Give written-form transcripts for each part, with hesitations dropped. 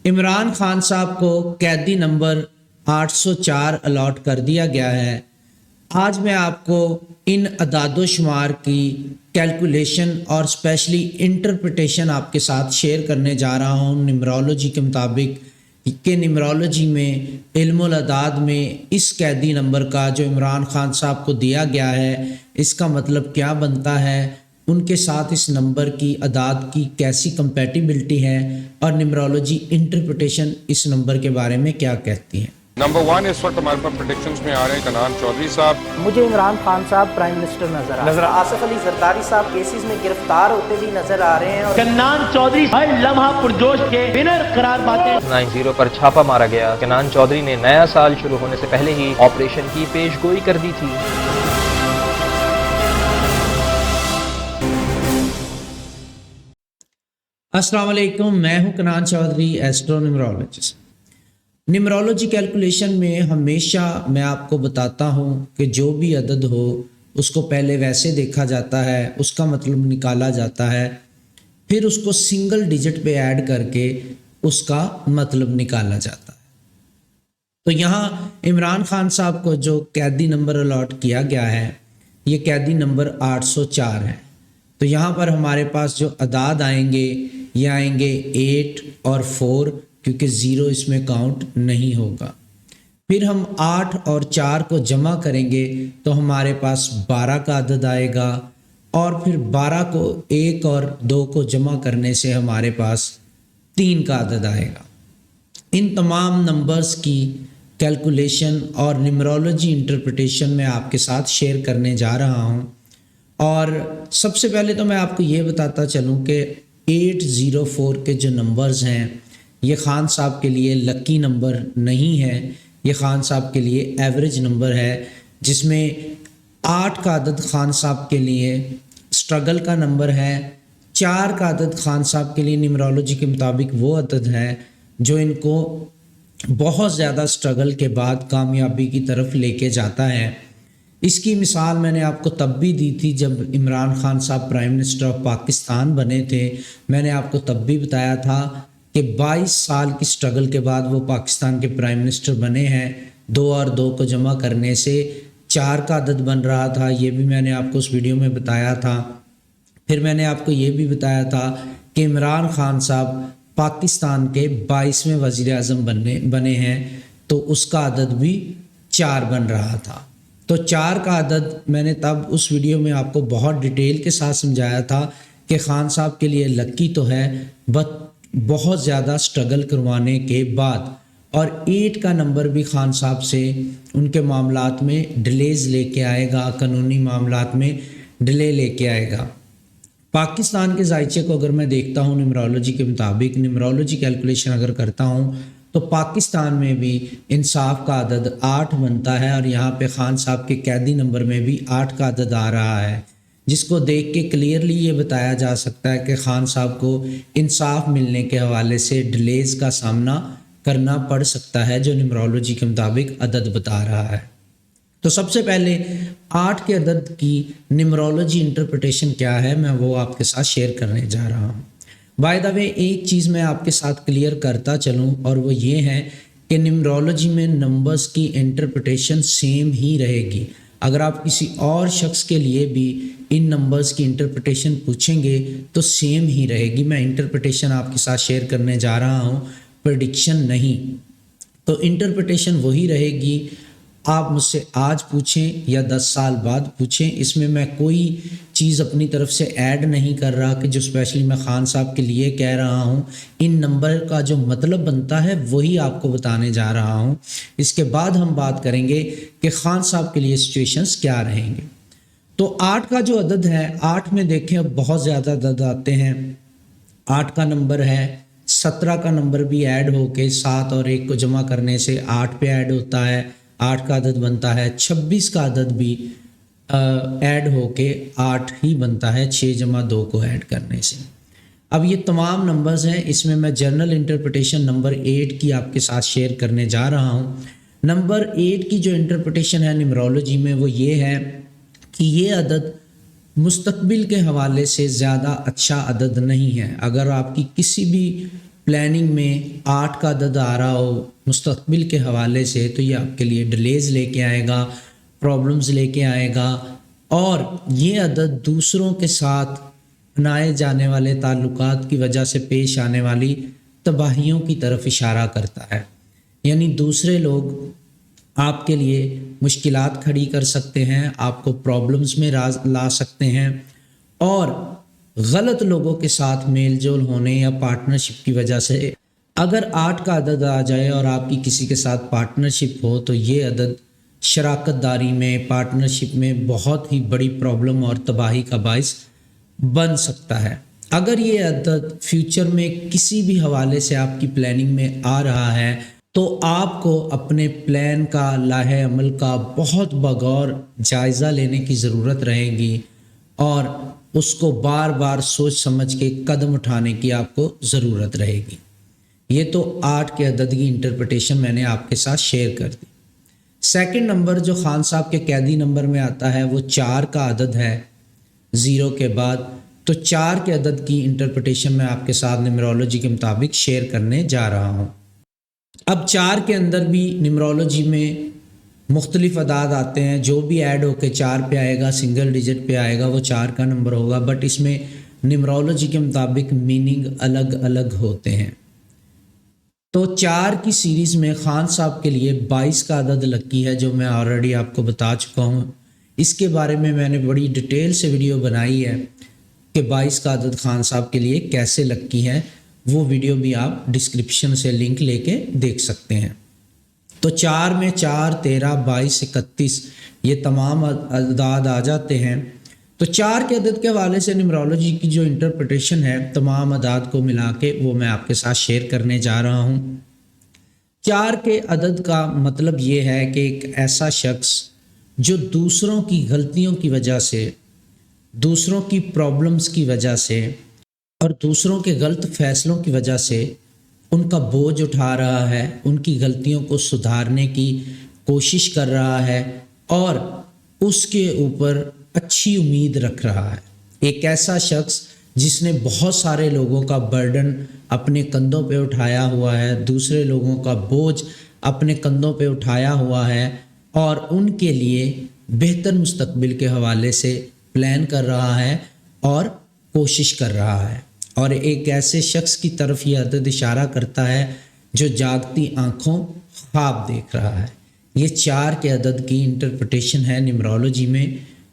عمران خان صاحب کو قیدی نمبر 804 الاٹ کر دیا گیا ہے۔ آج میں آپ کو ان اعداد و شمار کی کیلکولیشن اور اسپیشلی انٹرپریٹیشن آپ کے ساتھ شیئر کرنے جا رہا ہوں نمرولوجی کے مطابق کہ نمرولوجی میں علم الاعداد میں اس قیدی نمبر کا جو عمران خان صاحب کو دیا گیا ہے اس کا مطلب کیا بنتا ہے، ان کے ساتھ اس نمبر کی اعداد کی کیسی کمپیٹیبلٹی ہے، اور نمرولوجی انٹرپریٹیشن اس نمبر کے بارے میں کیا کہتی ہے۔ نمبر 1 اس وقت ہمارے پاس پریڈکشنز میں آ رہے ہیں کنان چودھری صاحب۔ مجھے عمران خان صاحب پرائم منسٹر نظر آصف علی زرداری صاحب کیسز میں گرفتار ہوتے بھی نظر آ رہے ہیں، اور کنان چودھری ہر لمحہ پرجوش کے ونر قرار پاتے ہیں۔ 9-0 پر چھاپا مارا گیا۔ کنان چودھری نے نیا سال شروع ہونے سے پہلے ہی آپریشن کی پیش گوئی کر دی تھی۔ السلام علیکم، میں ہوں کنان چودھری، ایسٹرو نمرولوجسٹ۔ نمرولوجی کیلکولیشن میں ہمیشہ میں آپ کو بتاتا ہوں کہ جو بھی عدد ہو اس کو پہلے ویسے دیکھا جاتا ہے، اس کا مطلب نکالا جاتا ہے، پھر اس کو سنگل ڈیجٹ پہ ایڈ کر کے اس کا مطلب نکالا جاتا ہے۔ تو یہاں عمران خان صاحب کو جو قیدی نمبر الاٹ کیا گیا ہے یہ قیدی نمبر 804 ہے۔ تو یہاں پر ہمارے پاس جو اعداد آئیں گے یہ آئیں گے 8 اور 4، کیونکہ 0 اس میں کاؤنٹ نہیں ہوگا۔ پھر ہم 8 اور 4 کو جمع کریں گے تو ہمارے پاس 12 کا عدد آئے گا، اور پھر 12 کو 1 اور 2 کو جمع کرنے سے ہمارے پاس 3 کا عدد آئے گا۔ ان تمام نمبرز کی کیلکولیشن اور نمرولوجی انٹرپریٹیشن میں آپ کے ساتھ شیئر کرنے جا رہا ہوں۔ اور سب سے پہلے تو میں آپ کو یہ بتاتا چلوں کہ 804 کے جو نمبرز ہیں یہ خان صاحب کے لیے لکی نمبر نہیں ہے، یہ خان صاحب کے لیے ایوریج نمبر ہے، جس میں 8 کا عدد خان صاحب کے لیے سٹرگل کا نمبر ہے، 4 کا عدد خان صاحب کے لیے نمرولوجی کے مطابق وہ عدد ہے جو ان کو بہت زیادہ سٹرگل کے بعد کامیابی کی طرف لے کے جاتا ہے۔ اس کی مثال میں نے آپ کو تب بھی دی تھی جب عمران خان صاحب پرائم منسٹر آف پاکستان بنے تھے۔ میں نے آپ کو تب بھی بتایا تھا کہ 22 سال کی سٹرگل کے بعد وہ پاکستان کے پرائم منسٹر بنے ہیں۔ 2 اور 2 کو جمع کرنے سے 4 کا عدد بن رہا تھا، یہ بھی میں نے آپ کو اس ویڈیو میں بتایا تھا۔ پھر میں نے آپ کو یہ بھی بتایا تھا کہ عمران خان صاحب پاکستان کے 22ویں وزیر اعظم بنے ہیں تو اس کا عدد بھی 4 بن رہا تھا۔ تو 4 کا عدد میں نے تب اس ویڈیو میں آپ کو بہت ڈیٹیل کے ساتھ سمجھایا تھا کہ خان صاحب کے لیے لکی تو ہے بہت زیادہ سٹرگل کروانے کے بعد۔ اور 8 کا نمبر بھی خان صاحب سے ان کے معاملات میں ڈیلیز لے کے آئے گا، قانونی معاملات میں ڈیلے لے کے آئے گا۔ پاکستان کے ذائچے کو اگر میں دیکھتا ہوں نمرولوجی کے مطابق، نمرولوجی کیلکولیشن اگر کرتا ہوں تو پاکستان میں بھی انصاف کا عدد 8 بنتا ہے، اور یہاں پہ خان صاحب کے قیدی نمبر میں بھی 8 کا عدد آ رہا ہے، جس کو دیکھ کے کلیئرلی یہ بتایا جا سکتا ہے کہ خان صاحب کو انصاف ملنے کے حوالے سے ڈیلیز کا سامنا کرنا پڑ سکتا ہے، جو نمرولوجی کے مطابق عدد بتا رہا ہے۔ تو سب سے پہلے 8 کے عدد کی نمرولوجی انٹرپریٹیشن کیا ہے میں وہ آپ کے ساتھ شیئر کرنے جا رہا ہوں۔ بائی دا وے ایک چیز میں آپ کے ساتھ کلیئر کرتا چلوں، اور وہ یہ ہے کہ نمرولوجی میں نمبرز کی انٹرپریٹیشن سیم ہی رہے گی۔ اگر آپ کسی اور شخص کے لیے بھی ان نمبرز کی انٹرپریٹیشن پوچھیں گے تو سیم ہی رہے گی۔ میں انٹرپریٹیشن آپ کے ساتھ شیئر کرنے جا رہا ہوں، پریڈکشن نہیں۔ تو انٹرپریٹیشن وہی رہے گی، آپ مجھ سے آج پوچھیں یا 10 سال بعد پوچھیں، اس میں میں کوئی چیز اپنی طرف سے ایڈ نہیں کر رہا کہ جو اسپیشلی میں خان صاحب کے لیے کہہ رہا ہوں۔ ان نمبر کا جو مطلب بنتا ہے وہی آپ کو بتانے جا رہا ہوں۔ اس کے بعد ہم بات کریں گے کہ خان صاحب کے لیے سچویشنز کیا رہیں گے۔ تو 8 کا جو عدد ہے، 8 میں دیکھیں اب بہت زیادہ عدد آتے ہیں۔ 8 کا نمبر ہے، 17 کا نمبر بھی ایڈ ہو کے 7 اور 1 کو جمع کرنے سے 8 پہ ایڈ ہوتا ہے، 8 کا عدد بنتا ہے۔ 26 کا عدد بھی ایڈ ہو کے 8 ہی بنتا ہے، 6 جمع 2 کو ایڈ کرنے سے۔ اب یہ تمام نمبرز ہیں، اس میں میں جنرل انٹرپریٹیشن نمبر 8 کی آپ کے ساتھ شیئر کرنے جا رہا ہوں۔ نمبر 8 کی جو انٹرپریٹیشن ہے نمرولوجی میں وہ یہ ہے کہ یہ عدد مستقبل کے حوالے سے زیادہ اچھا عدد نہیں ہے۔ اگر آپ کی کسی بھی پلاننگ میں 8 کا عدد آ رہا ہو مستقبل کے حوالے سے تو یہ آپ کے لیے ڈیلیز لے کے آئے گا، پرابلمز لے کے آئے گا، اور یہ عدد دوسروں کے ساتھ بنائے جانے والے تعلقات کی وجہ سے پیش آنے والی تباہیوں کی طرف اشارہ کرتا ہے۔ یعنی دوسرے لوگ آپ کے لیے مشکلات کھڑی کر سکتے ہیں، آپ کو پرابلمز میں لا سکتے ہیں، اور غلط لوگوں کے ساتھ میل جول ہونے یا پارٹنرشپ کی وجہ سے اگر 8 کا عدد آ جائے اور آپ کی کسی کے ساتھ پارٹنرشپ ہو تو یہ عدد شراکت داری میں، پارٹنرشپ میں بہت ہی بڑی پرابلم اور تباہی کا باعث بن سکتا ہے۔ اگر یہ عدد فیوچر میں کسی بھی حوالے سے آپ کی پلاننگ میں آ رہا ہے تو آپ کو اپنے پلان کا، لاہے عمل کا بہت بغور جائزہ لینے کی ضرورت رہے گی، اور اس کو بار بار سوچ سمجھ کے قدم اٹھانے کی آپ کو ضرورت رہے گی۔ یہ تو 8 کے عدد کی انٹرپریٹیشن میں نے آپ کے ساتھ شیئر کر دی۔ سیکنڈ نمبر جو خان صاحب کے قیدی نمبر میں آتا ہے وہ 4 کا عدد ہے 0 کے بعد، تو 4 کے عدد کی انٹرپریٹیشن میں آپ کے ساتھ نیمرولوجی کے مطابق شیئر کرنے جا رہا ہوں۔ اب 4 کے اندر بھی نیمرولوجی میں مختلف اعداد آتے ہیں، جو بھی ایڈ ہو کے 4 پہ آئے گا، سنگل ڈیجٹ پہ آئے گا، وہ 4 کا نمبر ہوگا، بٹ اس میں نیمرولوجی کے مطابق میننگ الگ الگ ہوتے ہیں۔ تو 4 کی سیریز میں خان صاحب کے لیے 22 کا عدد لکی ہے، جو میں آلریڈی آپ کو بتا چکا ہوں۔ اس کے بارے میں نے بڑی ڈیٹیل سے ویڈیو بنائی ہے کہ 22 کا عدد خان صاحب کے لیے کیسے لکی ہے، وہ ویڈیو بھی آپ ڈسکرپشن سے لنک لے کے دیکھ سکتے ہیں۔ تو 4 میں 4، 13، 22، 31 یہ تمام اعداد آ جاتے ہیں۔ تو 4 کے عدد کے حوالے سے نیمرولوجی کی جو انٹرپریٹیشن ہے تمام اعداد کو ملا کے وہ میں آپ کے ساتھ شیئر کرنے جا رہا ہوں۔ 4 کے عدد کا مطلب یہ ہے کہ ایک ایسا شخص جو دوسروں کی غلطیوں کی وجہ سے، دوسروں کی پرابلمز کی وجہ سے اور دوسروں کے غلط فیصلوں کی وجہ سے ان کا بوجھ اٹھا رہا ہے، ان کی غلطیوں کو سدھارنے کی کوشش کر رہا ہے اور اس کے اوپر اچھی امید رکھ رہا ہے۔ ایک ایسا شخص جس نے بہت سارے لوگوں کا برڈن اپنے کندھوں پہ اٹھایا ہوا ہے، دوسرے لوگوں کا بوجھ اپنے کندھوں پہ اٹھایا ہوا ہے، اور ان کے لیے بہتر مستقبل کے حوالے سے پلان کر رہا ہے اور کوشش کر رہا ہے۔ اور ایک ایسے شخص کی طرف یہ عدد اشارہ کرتا ہے جو جاگتی آنکھوں خواب دیکھ رہا ہے۔ یہ 4 کے عدد کی انٹرپریٹیشن ہے نیمرولوجی میں،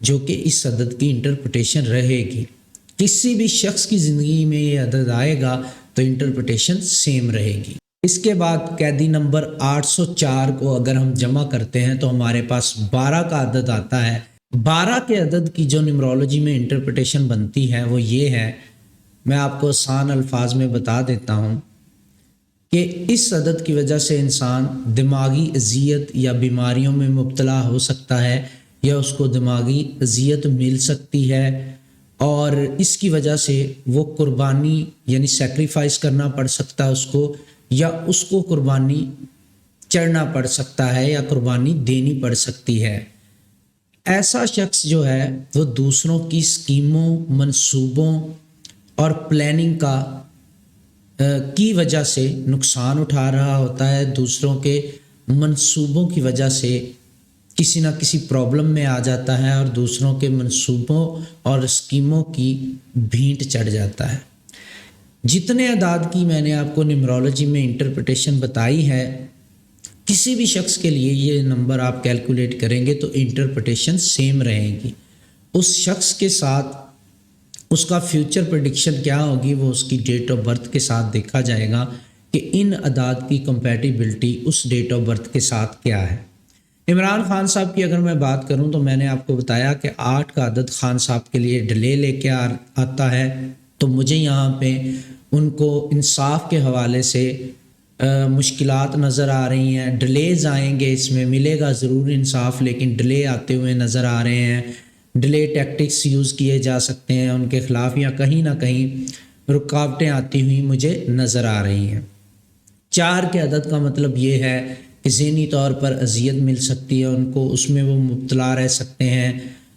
جو کہ اس عدد کی انٹرپریٹیشن رہے گی۔ کسی بھی شخص کی زندگی میں یہ عدد آئے گا تو انٹرپریٹیشن سیم رہے گی۔ اس کے بعد قیدی نمبر 804 کو اگر ہم جمع کرتے ہیں تو ہمارے پاس 12 کا عدد آتا ہے۔ 12 کے عدد کی جو نیمرولوجی میں انٹرپریٹیشن بنتی ہے وہ یہ ہے، میں آپ کو آسان الفاظ میں بتا دیتا ہوں کہ اس عدد کی وجہ سے انسان دماغی اذیت یا بیماریوں میں مبتلا ہو سکتا ہے، یا اس کو دماغی اذیت مل سکتی ہے، اور اس کی وجہ سے وہ قربانی یعنی سیکریفائس کرنا پڑ سکتا ہے اس کو، یا اس کو قربانی چڑھنا پڑ سکتا ہے، یا قربانی دینی پڑ سکتی ہے۔ ایسا شخص جو ہے وہ دوسروں کی اسکیموں، منصوبوں اور پلاننگ کی وجہ سے نقصان اٹھا رہا ہوتا ہے، دوسروں کے منصوبوں کی وجہ سے کسی نہ کسی پرابلم میں آ جاتا ہے اور دوسروں کے منصوبوں اور اسکیموں کی بھینٹ چڑھ جاتا ہے۔ جتنے اعداد کی میں نے آپ کو نیمرولوجی میں انٹرپریٹیشن بتائی ہے، کسی بھی شخص کے لیے یہ نمبر آپ کیلکولیٹ کریں گے تو انٹرپریٹیشن سیم رہے گی۔ اس شخص کے ساتھ اس کا فیوچر پریڈکشن کیا ہوگی وہ اس کی ڈیٹ آف برتھ کے ساتھ دیکھا جائے گا کہ ان اعداد کی کمپیٹیبلٹی اس ڈیٹ آف برتھ کے ساتھ کیا ہے۔ عمران خان صاحب کی اگر میں بات کروں تو میں نے آپ کو بتایا کہ 8 کا عدد خان صاحب کے لیے ڈیلے لے کے آتا ہے، تو مجھے یہاں پہ ان کو انصاف کے حوالے سے مشکلات نظر آ رہی ہیں۔ ڈیلیز آئیں گے، اس میں ملے گا ضرور انصاف، لیکن ڈیلے آتے ہوئے نظر آ رہے ہیں۔ ڈیلے ٹیکٹکس یوز کیے جا سکتے ہیں ان کے خلاف، یا کہیں نہ کہیں رکاوٹیں آتی ہوئی مجھے نظر آ رہی ہیں۔ 4 کے عدد کا مطلب یہ ہے کہ ذہنی طور پر اذیت مل سکتی ہے ان کو، اس میں وہ مبتلا رہ سکتے ہیں،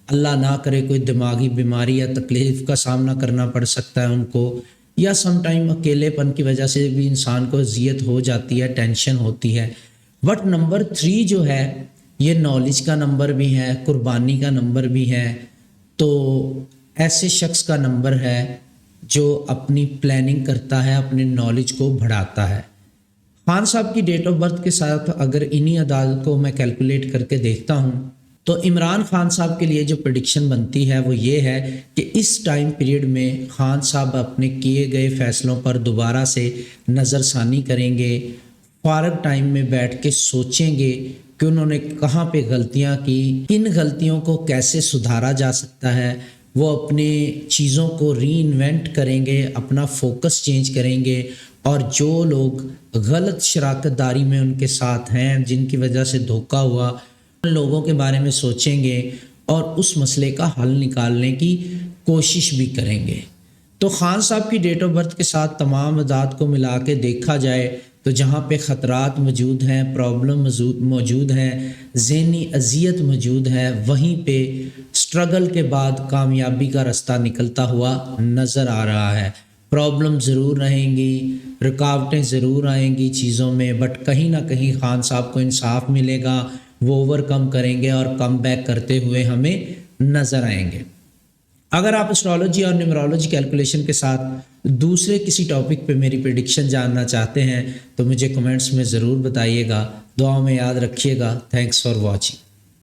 اللہ نہ کرے کوئی دماغی بیماری یا تکلیف کا سامنا کرنا پڑ سکتا ہے ان کو، یا سم ٹائم اکیلے پن کی وجہ سے بھی انسان کو اذیت ہو جاتی ہے، ٹینشن ہوتی ہے. بٹ نمبر 3 جو ہے یہ نالج کا نمبر بھی ہے، قربانی کا نمبر بھی ہے. تو ایسے شخص کا نمبر ہے جو اپنی پلاننگ کرتا ہے، اپنے نالج کو بڑھاتا ہے. خان صاحب کی ڈیٹ آف برتھ کے ساتھ اگر انہی اعداد کو میں کیلکولیٹ کر کے دیکھتا ہوں تو عمران خان صاحب کے لیے جو پریڈکشن بنتی ہے وہ یہ ہے کہ اس ٹائم پیریڈ میں خان صاحب اپنے کیے گئے فیصلوں پر دوبارہ سے نظر ثانی کریں گے، فارغ ٹائم میں بیٹھ کے سوچیں گے کہ انہوں نے کہاں پہ غلطیاں کی، کن غلطیوں کو کیسے سدھارا جا سکتا ہے. وہ اپنے چیزوں کو ری انوینٹ کریں گے، اپنا فوکس چینج کریں گے، اور جو لوگ غلط شراکت داری میں ان کے ساتھ ہیں، جن کی وجہ سے دھوکہ ہوا، ان لوگوں کے بارے میں سوچیں گے اور اس مسئلے کا حل نکالنے کی کوشش بھی کریں گے. تو خان صاحب کی ڈیٹ آف برتھ کے ساتھ تمام اعداد کو ملا کے دیکھا جائے تو جہاں پہ خطرات موجود ہیں، پرابلم موجود ہیں، ذہنی اذیت موجود ہے، وہیں پہ سٹرگل کے بعد کامیابی کا رستہ نکلتا ہوا نظر آ رہا ہے. پرابلم ضرور رہیں گی، رکاوٹیں ضرور آئیں گی چیزوں میں، بٹ کہیں نہ کہیں خان صاحب کو انصاف ملے گا، وہ اوور کم کریں گے اور کم بیک کرتے ہوئے ہمیں نظر آئیں گے. اگر آپ اسٹرالوجی اور نیمرولوجی کیلکولیشن کے ساتھ دوسرے کسی ٹاپک پہ میری پریڈکشن جاننا چاہتے ہیں تو مجھے کمنٹس میں ضرور بتائیے گا. دعاؤں میں یاد رکھیے گا. Thanks for watching.